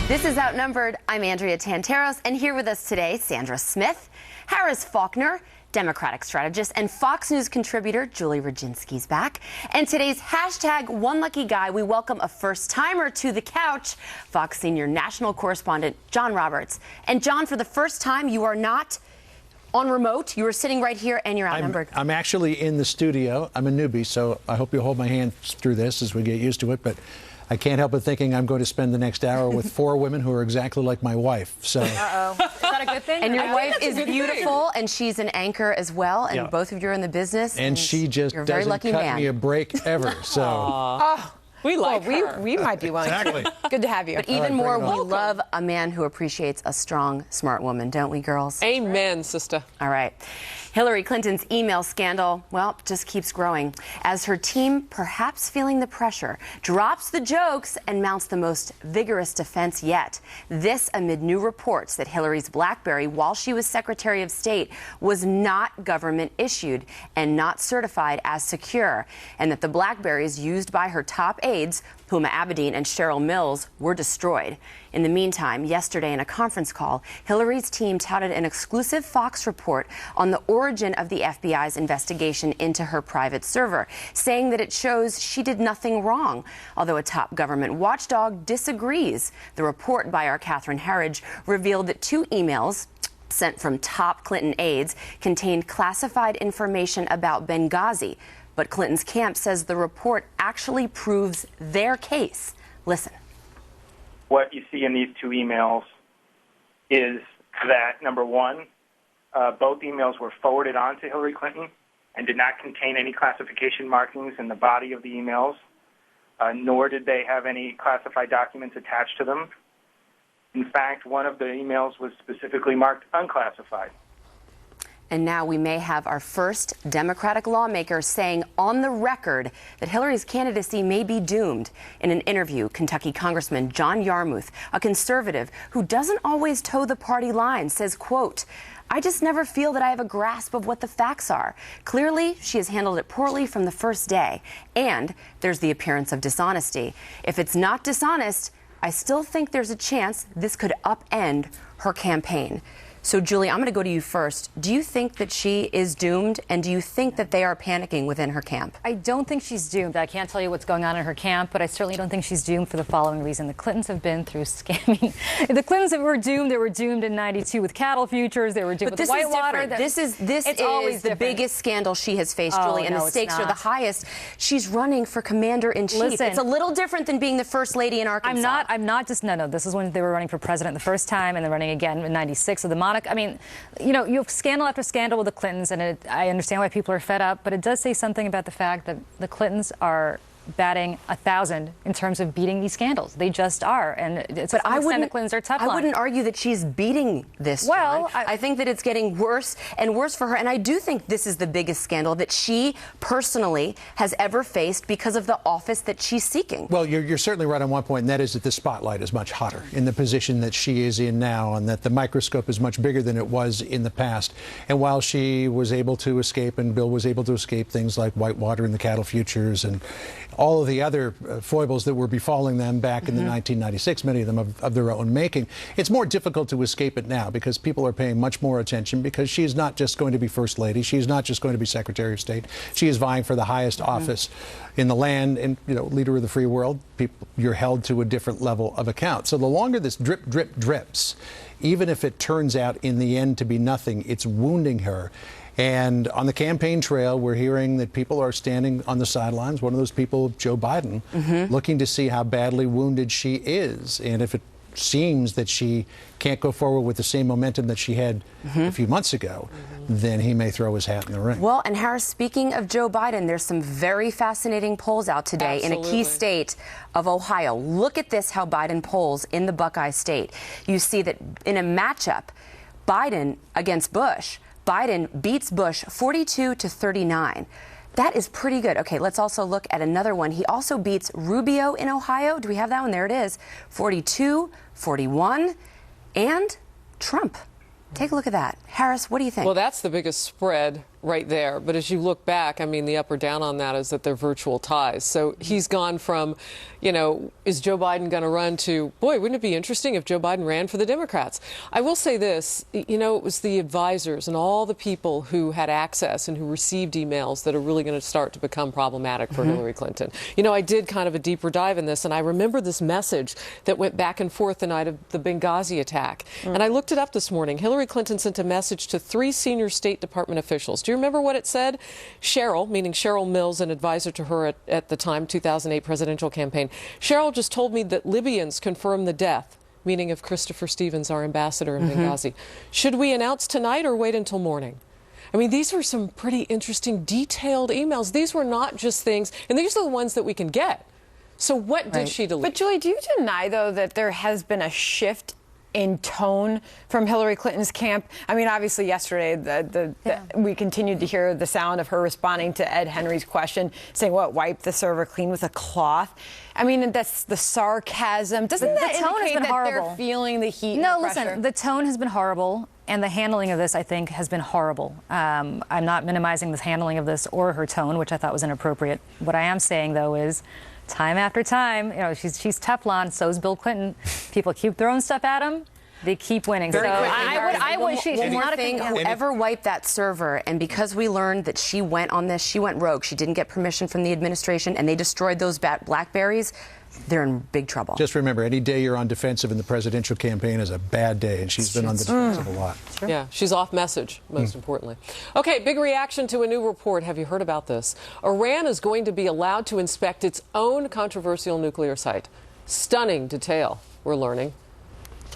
This is Outnumbered. I'm Andrea Tanteros, and here with us today, Sandra Smith, Harris Faulkner, Democratic strategist, and Fox News contributor Julie Rodzinski's back. And today's hashtag One Lucky Guy, we welcome a first-timer to the couch, Fox senior national correspondent John Roberts. And John, for the first time, you are not on remote. You are sitting right here, and you're outnumbered. I'm actually in the studio. I'm a newbie, so I hope you'll hold my hand through this as we get used to it. But I can't help but thinking I'm going to spend the next hour with four women who are exactly like my wife. So. Uh-oh. Is that a good thing? And your wife is beautiful, and she's an anchor as well, and Yeah. both of you are in the business. And she just you're a very doesn't lucky cut man. me a break ever. So. We like her. We might be willing Exactly. to. Good to have you. But even more, we love a man who appreciates a strong, smart woman, don't we, girls? Amen, sister. All right. Hillary Clinton's email scandal, well, just keeps growing as her team, perhaps feeling the pressure, drops the jokes and mounts the most vigorous defense yet. This amid new reports that Hillary's BlackBerry, while she was Secretary of State, was not government issued and not certified as secure, and that the BlackBerries used by her top aides, Huma Abedin and Cheryl Mills, were destroyed. In the meantime, yesterday in a conference call, Hillary's team touted an exclusive Fox report on the origin of the FBI's investigation into her private server, saying that it shows she did nothing wrong, although a top government watchdog disagrees. The report by our Catherine Herridge revealed that two emails sent from top Clinton aides contained classified information about Benghazi. But Clinton's camp says the report actually proves their case. Listen. What you see in these two emails is that, number one, both emails were forwarded on to Hillary Clinton and did not contain any classification markings in the body of the emails, nor did they have any classified documents attached to them. In fact, one of the emails was specifically marked unclassified. And now we may have our first Democratic lawmaker saying on the record that Hillary's candidacy may be doomed. In an interview, Kentucky Congressman John Yarmouth, a conservative who doesn't always toe the party line, says, quote, "I just never feel that I have a grasp of what the facts are. Clearly, she has handled it poorly from the first day. And there's the appearance of dishonesty. If it's not dishonest, I still think there's a chance this could upend her campaign." So, Julie, I'm going to go to you first. Do you think that she is doomed, and do you think that they are panicking within her camp? I don't think she's doomed. I can't tell you what's going on in her camp, but I certainly don't think she's doomed for the following reason. The Clintons have been through scamming. The Clintons were doomed. They were doomed in '92 with cattle futures. They were doomed with Whitewater. This is the biggest scandal she has faced, Julie, and the stakes are the highest. She's running for commander-in-chief. Listen, it's a little different than being the first lady in Arkansas. I'm not just, no. This is when they were running for president the first time, and then running again in '96 with the monarch. I mean, you know, you have scandal after scandal with the Clintons, and I understand why people are fed up, but it does say something about the fact that the Clintons are batting 1,000 in terms of beating these scandals. They just are, and it's the Clintons are tough line. I wouldn't argue that she's beating this. Well, I think that it's getting worse and worse for her, and I do think this is the biggest scandal that she personally has ever faced because of the office that she's seeking. Well, you're certainly right on one point, and that is that the spotlight is much hotter in the position that she is in now, and that the microscope is much bigger than it was in the past. And while she was able to escape, and Bill was able to escape things like Whitewater and the cattle futures and all of the other foibles that were befalling them back in the 1996, many of them of their own making, it's more difficult to escape it now because people are paying much more attention, because she is not just going to be First Lady. She is not just going to be Secretary of State. She is vying for the highest office in the land, and, you know, leader of the free world. You're held to a different level of account. So the longer this drip, drip, drips, even if it turns out in the end to be nothing, it's wounding her. And on the campaign trail, we're hearing that people are standing on the sidelines. One of those people, Joe Biden, looking to see how badly wounded she is. And if it seems that she can't go forward with the same momentum that she had a few months ago, then he may throw his hat in the ring. Well, and Harris, speaking of Joe Biden, there's some very fascinating polls out today in a key state of Ohio. Look at this, how Biden polls in the Buckeye State. You see that in a matchup, Biden against Bush, Biden beats Bush 42-39. That is pretty good. Okay, let's also look at another one. He also beats Rubio in Ohio. Do we have that one? There it is. 42-41. And Trump. Take a look at that. Harris, what do you think? Well, that's the biggest spread right there. But as you look back, I mean, the up or down on that is that they're virtual ties. So he's gone from, you know, is Joe Biden going to run to, boy, wouldn't it be interesting if Joe Biden ran for the Democrats? I will say this, you know, it was the advisors and all the people who had access and who received emails that are really going to start to become problematic for Hillary Clinton. You know, I did kind of a deeper dive in this, and I remember this message that went back and forth the night of the Benghazi attack. And I looked it up this morning. Hillary Clinton sent a message to 3 senior State Department officials. Do you remember what it said? Cheryl, meaning Cheryl Mills, an advisor to her at the time, 2008 presidential campaign. Cheryl just told me that Libyans confirmed the death, meaning of Christopher Stevens, our ambassador in Benghazi. Should we announce tonight or wait until morning? I mean, these were some pretty interesting, detailed emails. These were not just things, and these are the ones that we can get. So what did she delete? But Julie, do you deny, though, that there has been a shift in tone from Hillary Clinton's camp? I mean, obviously yesterday we continued to hear the sound of her responding to Ed Henry's question, saying, what, wipe the server clean with a cloth? I mean, that's the sarcasm. Doesn't that tone has indicate been that horrible. they're feeling the heat No, and the pressure? listen, the tone has been horrible, and the handling of this, I think, has been horrible. I'm not minimizing the handling of this or her tone, which I thought was inappropriate. What I am saying, though, is time after time, you know, she's Teflon, so's Bill Clinton. People keep throwing stuff at him. They keep winning. Very so quickly, I would. She's one more not thing. a Whoever wiped that server, and because we learned that she went on this, she went rogue. She didn't get permission from the administration, and they destroyed those BlackBerries. They're in big trouble. Just remember, any day you're on defensive in the presidential campaign is a bad day, and she's been on the defensive a lot. Yeah, she's off message, most importantly. Okay, big reaction to a new report. Have you heard about this? Iran is going to be allowed to inspect its own controversial nuclear site. Stunning detail, we're learning,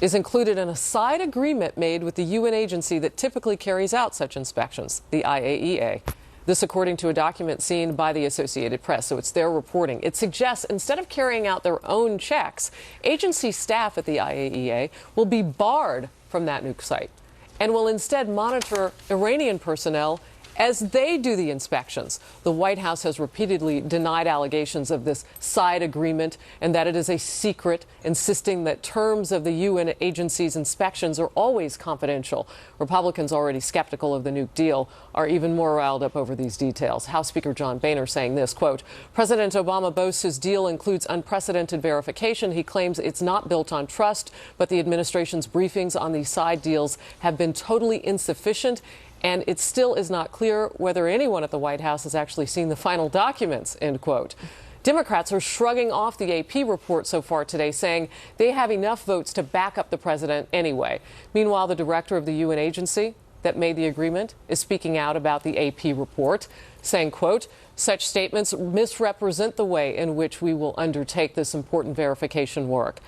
is included in a side agreement made with the UN agency that typically carries out such inspections, the IAEA. This according to a document seen by the Associated Press, so it's their reporting. It suggests instead of carrying out their own checks, agency staff at the IAEA will be barred from that nuke site and will instead monitor Iranian personnel as they do the inspections. The White House has repeatedly denied allegations of this side agreement and that it is a secret, insisting that terms of the UN agency's inspections are always confidential. Republicans, already skeptical of the nuke deal, are even more riled up over these details. House Speaker John Boehner saying this, quote, President Obama boasts his deal includes unprecedented verification. He claims it's not built on trust, but the administration's briefings on these side deals have been totally insufficient. And it still is not clear whether anyone at the White House has actually seen the final documents, end quote. Democrats are shrugging off the AP report so far today, saying they have enough votes to back up the president anyway. Meanwhile, the director of the UN agency that made the agreement is speaking out about the AP report, saying, quote, such statements misrepresent the way in which we will undertake this important verification work.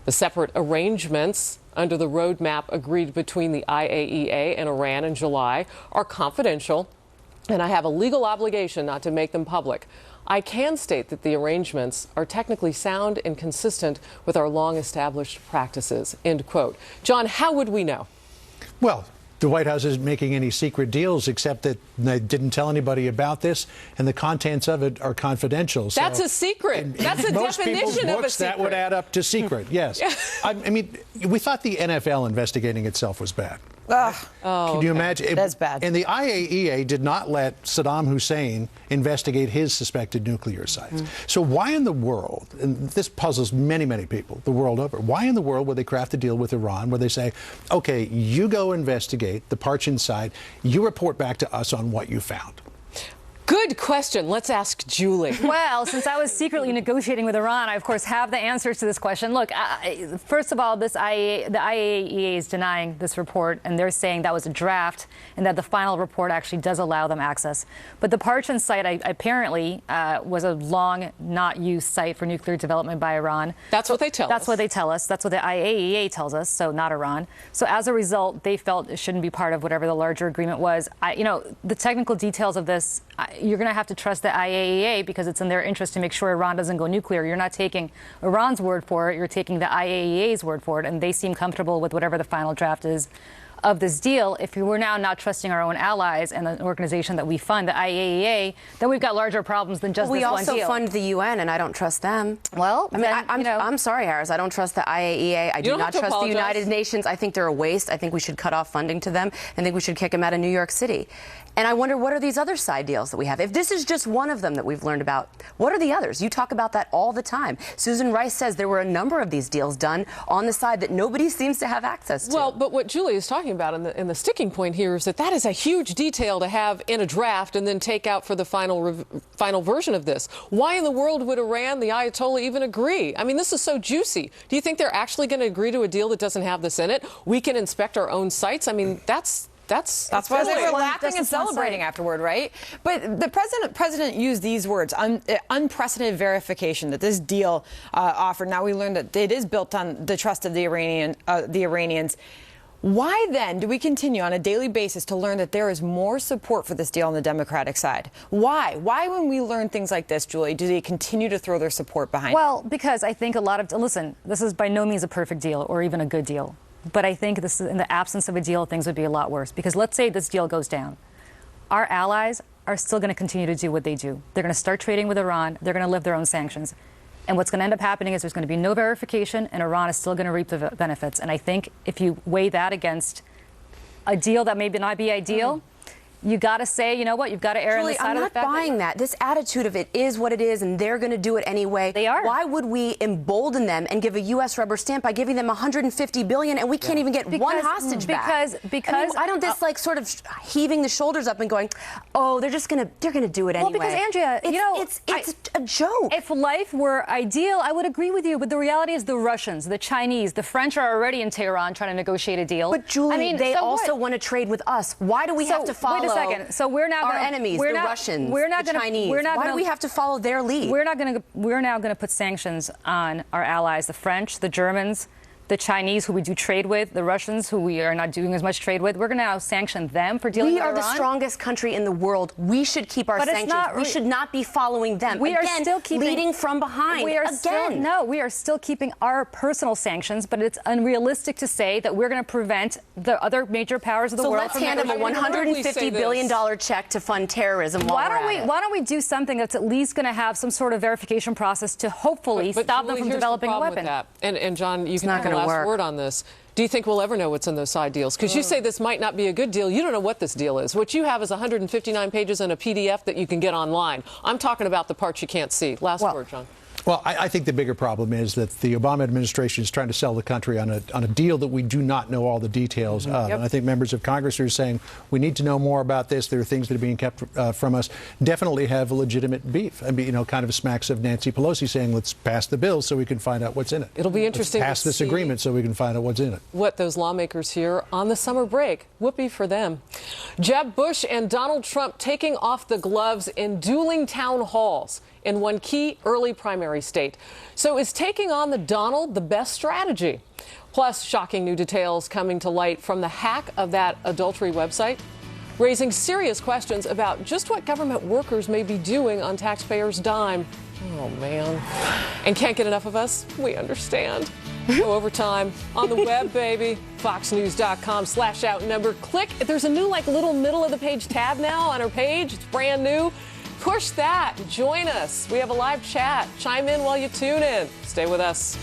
The separate arrangements under the roadmap agreed between the IAEA and Iran in July are confidential, and I have a legal obligation not to make them public. I can state that the arrangements are technically sound and consistent with our long-established practices, end quote. John, how would we know? Well, the White House isn't making any secret deals, except that they didn't tell anybody about this, and the contents of it are confidential. So That's a secret. That's a most people's definition of a books, secret. that would add up to secret, yes. I mean, we thought the NFL investigating itself was bad. Can you imagine? That's bad. And the IAEA did not let Saddam Hussein investigate his suspected nuclear sites. So why in the world, and this puzzles many, many people the world over, why in the world would they craft a deal with Iran where they say, okay, you go investigate the Parchin site, you report back to us on what you found? Good question. Let's ask Julie. Well, since I was secretly negotiating with Iran, I, of course, have the answers to this question. Look, first of all, the IAEA is denying this report, and they're saying that was a draft and that the final report actually does allow them access. But the Parchin site apparently was a long not used site for nuclear development by Iran. That's what they tell us. That's what they tell us. That's what the IAEA tells us, so not Iran. So as a result, they felt it shouldn't be part of whatever the larger agreement was. You know, the technical details of this, you're going to have to trust the IAEA because it's in their interest to make sure Iran doesn't go nuclear. You're not taking Iran's word for it. You're taking the IAEA's word for it, and they seem comfortable with whatever the final draft is of this deal, if we're now not trusting our own allies and the organization that we fund, the IAEA, then we've got larger problems than just we this one also deal. fund the UN, and I don't trust them. Well, I mean, I'm sorry, Harris. I don't trust the IAEA. I do not trust the United Nations. I think they're a waste. I think we should cut off funding to them. I think we should kick them out of New York City. And I wonder, what are these other side deals that we have? If this is just one of them that we've learned about, what are the others? You talk about that all the time. Susan Rice says there were a number of these deals done on the side that nobody seems to have access to. Well, but what Julie is talking about in the sticking point here is that is a huge detail to have in a draft and then take out for the final version of this. Why in the world would Iran, the Ayatollah, even agree? I mean, this is so juicy. Do you think they're actually going to agree to a deal that doesn't have this in it? We can inspect our own sites. I mean, that's why they were laughing and celebrating afterward, right? But the president used these words: unprecedented verification that this deal offered. Now we learned that it is built on the trust of the Iranians. Why then do we continue on a daily basis to learn that there is more support for this deal on the Democratic side? Why? Why, when we learn things like this, Julie, do they continue to throw their support behind it? Well, because I think listen, this is by no means a perfect deal or even a good deal. But I think this is, in the absence of a deal, things would be a lot worse. Because let's say this deal goes down. Our allies are still going to continue to do what they do. They're going to start trading with Iran. They're going to lift their own sanctions. And what's going to end up happening is there's going to be no verification, and Iran is still going to reap the benefits. And I think if you weigh that against a deal that maybe not be ideal, you got to say, you know what, you've got to err on the side of the fact I'm not buying that. This attitude of it is what it is, and they're going to do it anyway. They are. Why would we embolden them and give a U.S. rubber stamp by giving them $150 billion, and we can't even get one hostage back? Because I don't this like sort of heaving the shoulders up and going, oh, they're going to do it anyway. Well, because Andrea, it's a joke. If life were ideal, I would agree with you. But the reality is, the Russians, the Chinese, the French are already in Tehran trying to negotiate a deal. But Julie, they also want to trade with us. Why do we have to follow? Wait a second. So we're now our enemies, the Russians, the Chinese. Why do we have to follow their lead? We're now going to put sanctions on our allies, the French, the Germans, the Chinese, who we do trade with, the Russians, who we are not doing as much trade with. We're going to now sanction them for dealing with Iran. We are the strongest country in the world. We should keep our sanctions. We should not be following them. We are still keeping, leading from behind. We are still keeping our personal sanctions, but it's unrealistic to say that we're going to prevent the other major powers of the world. So let's hand them a $150 billion check to fund terrorism. Why don't we do something that's at least going to have some sort of verification process to hopefully stop them from developing a weapon? And John, you can have the last word on this. Do you think we'll ever know what's in those side deals? Because you say this might not be a good deal. You don't know what this deal is. What you have is 159 pages and a PDF that you can get online. I'm talking about the parts you can't see. Last word, John. Well, I think the bigger problem is that the Obama administration is trying to sell the country on a deal that we do not know all the details of. And I think members of Congress are saying we need to know more about this. There are things that are being kept from us. Definitely have a legitimate beef. I mean, kind of smacks of Nancy Pelosi saying, let's pass the bill so we can find out what's in it. It'll be interesting Let's pass this agreement so we can find out what's in it. What those lawmakers hear on the summer break. Whoopee for them. Jeb Bush and Donald Trump taking off the gloves in dueling town halls in one key early primary state. So is taking on the Donald the best strategy? Plus, shocking new details coming to light from the hack of that adultery website, raising serious questions about just what government workers may be doing on taxpayers' dime. Oh, man. And can't get enough of us? We understand. Go overtime on the web, baby. FoxNews.com/outnumbered. Click. There's a new, little middle of the page tab now on our page. It's brand new. Push that. Join us. We have a live chat. Chime in while you tune in. Stay with us.